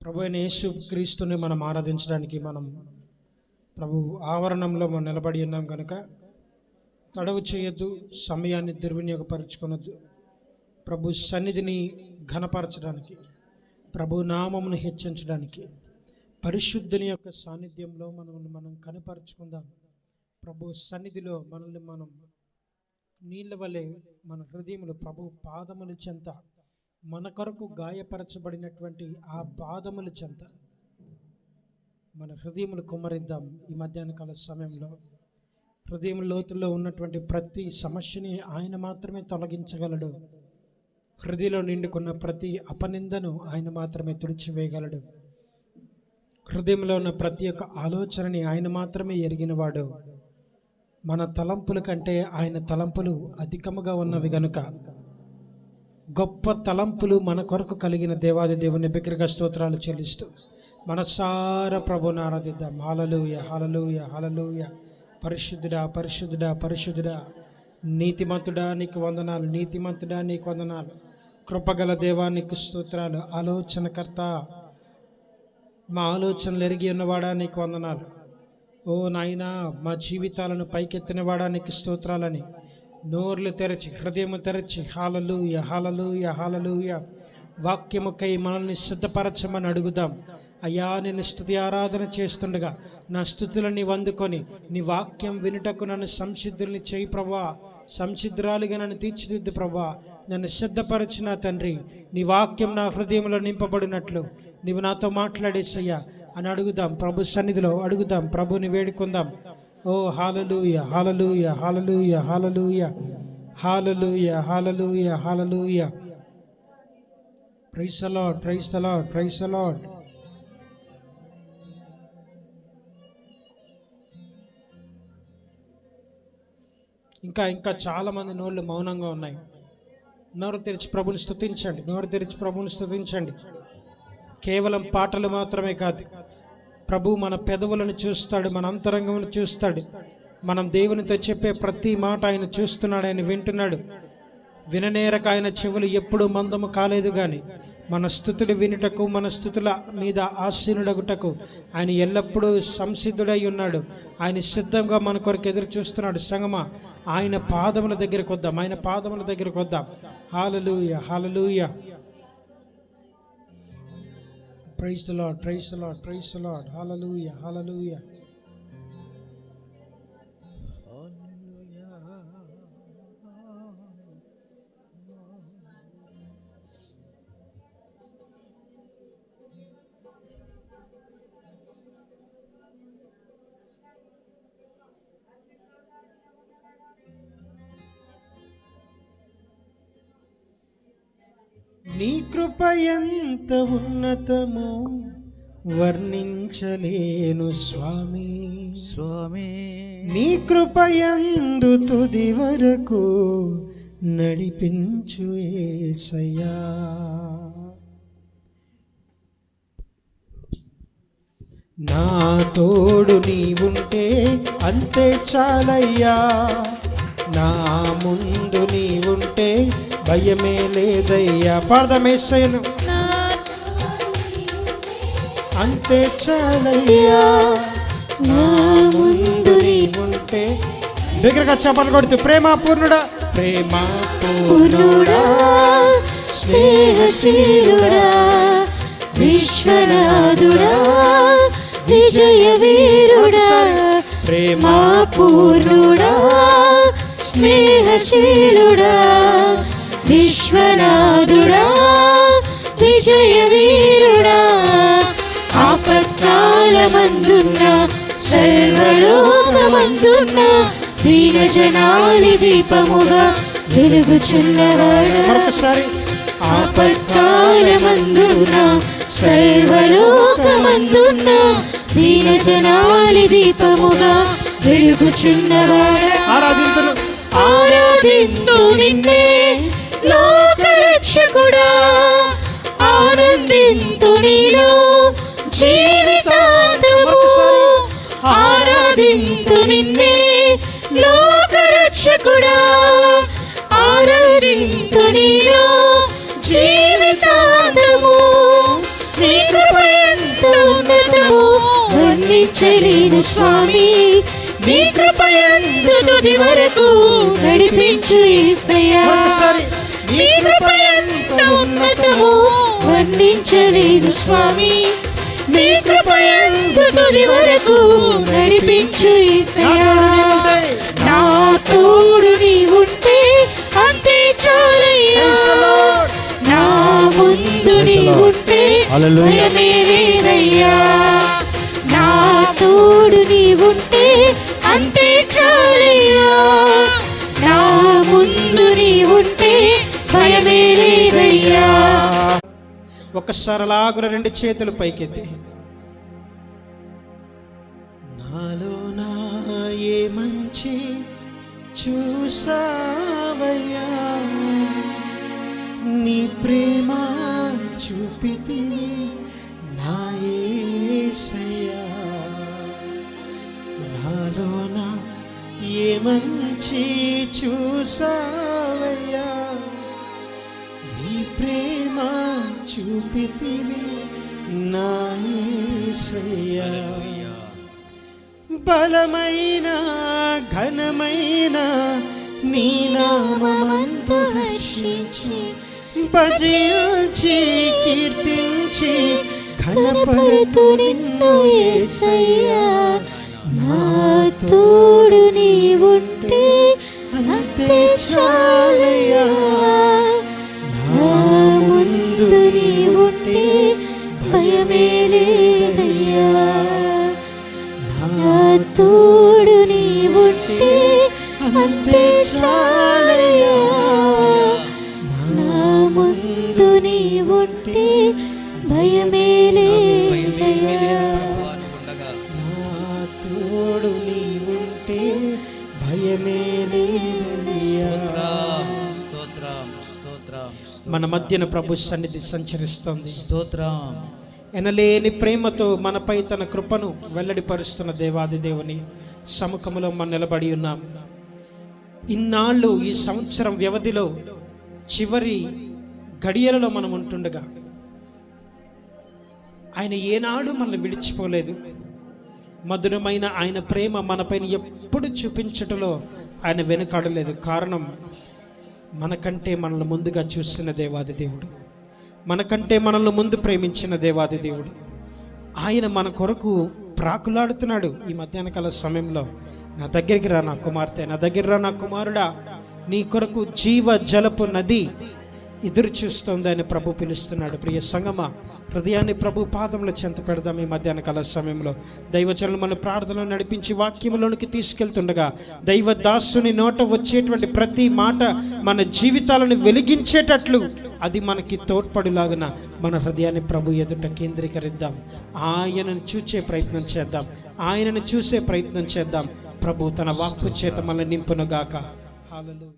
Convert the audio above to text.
ప్రభు అయిన యేసు క్రీస్తుని మనం ఆరాధించడానికి మనం ప్రభు ఆవరణంలో మనం నిలబడి ఉన్నాం కనుక తడవు చేయొద్దు, సమయాన్ని దుర్వినియోగపరచుకొనొద్దు. ప్రభు సన్నిధిని ఘనపరచడానికి, ప్రభు నామమును హెచ్చించడానికి, పరిశుద్ధుని యొక్క సాన్నిధ్యంలో మనం కనపరుచుకుందాం. ప్రభు సన్నిధిలో మనల్ని మనం నీళ్ళ వలె మన హృదయములు ప్రభు పాదముల చెంత, మన కొరకు గాయపరచబడినటువంటి ఆ పాదముల చెంత మన హృదయములు కుమ్మరిద్దాం. ఈ మధ్యాహ్న కాల సమయంలో హృదయం లోతుల్లో ఉన్నటువంటి ప్రతి సమస్యని ఆయన మాత్రమే తొలగించగలడు. హృదయంలో నిండుకున్న ప్రతి అపనిందను ఆయన మాత్రమే తుడిచివేయగలడు. హృదయంలో ఉన్న ప్రతి ఒక్క ఆలోచనని ఆయన మాత్రమే ఎరిగినవాడు. మన తలంపుల కంటే ఆయన తలంపులు అధికముగా ఉన్నవి గనుక గొప్ప తలంపులు మన కొరకు కలిగిన దేవాది దేవుని బిగ్గరగా స్తోత్రాలు చెల్లిస్తూ మనసారా ప్రభువుని ఆరాధిద్దాం. హల్లెలూయా, హల్లెలూయా, హల్లెలూయా. పరిశుద్ధుడా, పరిశుద్ధుడా, పరిశుద్ధుడా, నీతిమంతుడా నీకు వందనాలు, నీతిమంతుడా నీకు వందనాలు. కృపగల దేవానికి స్తోత్రాలు. ఆలోచనకర్త, మా ఆలోచనలు ఎరిగి ఉన్నవాడా నీకు వందనాలు. ఓ నాయనా, మా జీవితాలను పైకెత్తినవాడా నీకు స్తోత్రాలని నోర్లు తెరచి, హృదయము తెరచి హల్లెలూయా, హల్లెలూయా, హల్లెలూయా వాక్యముకై మనల్ని సిద్ధపరచమని అడుగుదాం. అయ్యా, నేను స్తుతి ఆరాధన చేస్తుండగా నా స్తుతులని అందుకొని నీ వాక్యం వినుటకు నన్ను సంసిద్ధుల్ని చేయి ప్రభా. సంసిద్ధురాలిగా నన్ను తీర్చిదిద్దు ప్రభా. నన్ను సిద్ధపరచిన తండ్రి, నీ వాక్యం నా హృదయంలో నింపబడినట్లు నీవు నాతో మాట్లాడేసయ్యా అని అడుగుదాం. ప్రభు సన్నిధిలో అడుగుదాం, ప్రభుని వేడుకుందాం. ఓ hallelujah, hallelujah, hallelujah, hallelujah, hallelujah, hallelujah, hallelujah. Praise the lord, praise the lord, praise the lord. ఇంకా చాలా మంది నోళ్ళు మౌనంగా ఉన్నాయి. నోరు తెరిచి ప్రభుని స్తుతించండి, నోరు తెరిచి ప్రభుని స్తుతించండి. కేవలం పాటలు మాత్రమే కాదు, ప్రభు మన పెదవులను చూస్తాడు, మన అంతరంగమును చూస్తాడు. మనం దేవునితో చెప్పే ప్రతి మాట ఆయన చూస్తున్నాడు, ఆయన వింటున్నాడు. విననేరక ఆయన చెవులు ఎప్పుడూ మందము కాలేదు. కానీ మన స్తుతులు వినుటకు, మన స్తుతుల మీద ఆసీనుడగుటకు ఆయన ఎల్లప్పుడూ సంసిద్ధుడై ఉన్నాడు. ఆయన సిద్ధంగా మన కొరకు ఎదురు చూస్తున్నాడు. సంగమా, ఆయన పాదముల దగ్గరకు వద్దాం, ఆయన పాదముల దగ్గరకు వద్దాం. Hallelujah, hallelujah. Praise the lord, praise the lord, praise the lord. Hallelujah, hallelujah. నీ కృప ఎంత ఉన్నతమో వర్ణించలేను స్వామి, స్వామి. నీ కృప యందు తుది వరకు నడిపించు యేసయ్యా. నా తోడు నీవుంటే అంతే చాలయ్యా. నా ముందు నీవుంటే భయమే లేదయ్యా. పాడమేసయ్యను, అంతే చాలయ్యా. నా ముందు నీవుంటే. దగ్గరగా చప్పట్లు కొడుతూ, ప్రేమ పూర్ణుడా, ప్రేమ పూర్ణుడా, స్నేహశీలుడా, విశ్వనాథుడా, విజయ వీరుడా, ప్రేమ పూర్ణుడా, స్నేహశీలుడా, విశ్వనాథుడా, విజయ వీరుడా. ఆపత్కాలమందున్న, సర్వలోకమందున్న దీనజనాలి దీపముగా వెలుగుచున్నవాడా. మరొకసారి, ఆపత్కాలమందున్న, సర్వలోకమందున్న దీనజనాలి దీపముగా వెలుగుచున్నవాడా. ఆరాధింతును, ఆరాధింతు నిన్నే లోకరక్షకుడా. ఆనందింతు నీలో జీవితాంతము. ఆరాధింతు నిన్నే లోకరక్షకుడా. ఆనందింతు నీలో జీవితాంతము. నీ కృప ఉన్నతము వర్ణించలేను స్వామి. నీ కృపయందు తుది వరకు నడిపించు యేసయ్యా. నీ కృపయందు ఉన్నతము వర్ణించలేను స్వామి. నీ కృపయందు తుది వరకు నడిపించు యేసయ్యా. నా తోడు నీ ఉంటే అంతే చాలయ్యా. నా ముందు నీ ఉంటే భయమే లేదయ్యా. నా తోడు నీ ఉంటే అంతే చాలయ్యా. నా ముందు నీ ఉంటే భయమే లేదయ్యా. ఒక్కసారి అలాగున రెండు చేతులు పైకెత్తి, నాలో నా ఏ మంచి చూసావయ్యా, నీ ప్రేమ చూపితివి నా యేసయ్యా. నాలో నా ఏ మంచి చూసావయ్యా, నీ ప్రేమ చూపితివి నా యేసయ్యా. బలమైన ఘనమైన నీ నామమందు హర్షించి భజించి కీర్తించి ఘనపరుతు నిన్ను యేసయ్యా. నా తోడు నీ ఉంటే అంతే చాలయ్యా. నా ముందు నీ ఉంటే భయమే లేదయ్యా. నా తోడు నీ ఉంటే అంతే చాలయ్యా. నా ముందు నీ ఉంటే భయమే లేదయ్యా. నా తోడు నీ ఉంటే భయమే లేదయ్యా. మన మధ్యన ప్రభు సన్నిధి సంచరిస్తోంది. ఎనలేని ప్రేమతో మనపై తన కృపను వెల్లడిపరుస్తున్న దేవాది దేవుని సముఖములో మనం నిలబడి ఉన్నాం. ఇన్నాళ్ళు ఈ సంవత్సరం వ్యవధిలో చివరి గడియలలో మనం ఉంటుండగా ఆయన ఏనాడు మనల్ని విడిచిపోలేదు. మధురమైన ఆయన ప్రేమ మనపైన ఎప్పుడు చూపించటంలో ఆయన వెనుకాడలేదు. కారణం, మనకంటే మనల్ని ముందుగా చూసిన దేవాది దేవుడు, మనకంటే మనల్ని ముందు ప్రేమించిన దేవాది దేవుడు. ఆయన మన కొరకు ప్రాకులాడుతున్నాడు. ఈ మధ్యాహ్న కాల సమయంలో, నా దగ్గరికి రా నా కుమార్తె, నా దగ్గర రా నా కుమారుడా, నీ కొరకు జీవ జలపు నది ఎదురు చూస్తుంది అని ప్రభు పిలుస్తున్నాడు. ప్రియ సంగమా, హృదయాన్ని ప్రభు పాదముల చెంత పెడదాం. ఈ మధ్యాహ్న కాల సమయంలో దైవజనులు మన ప్రార్థనలు నడిపించి వాక్యంలోనికి తీసుకెళ్తుండగా దైవ దాసుని నోట వచ్చేటువంటి ప్రతి మాట మన జీవితాలను వెలిగించేటట్లు అది మనకి తోడ్పడులాగున మన హృదయాన్ని ప్రభు ఎదుట కేంద్రీకరిద్దాం. ఆయనను చూసే ప్రయత్నం చేద్దాం. ఆయనను చూసే ప్రయత్నం చేద్దాం. ప్రభు తన వాక్కు చేత మనల్ని నింపునుగాక. హల్లెలూయా.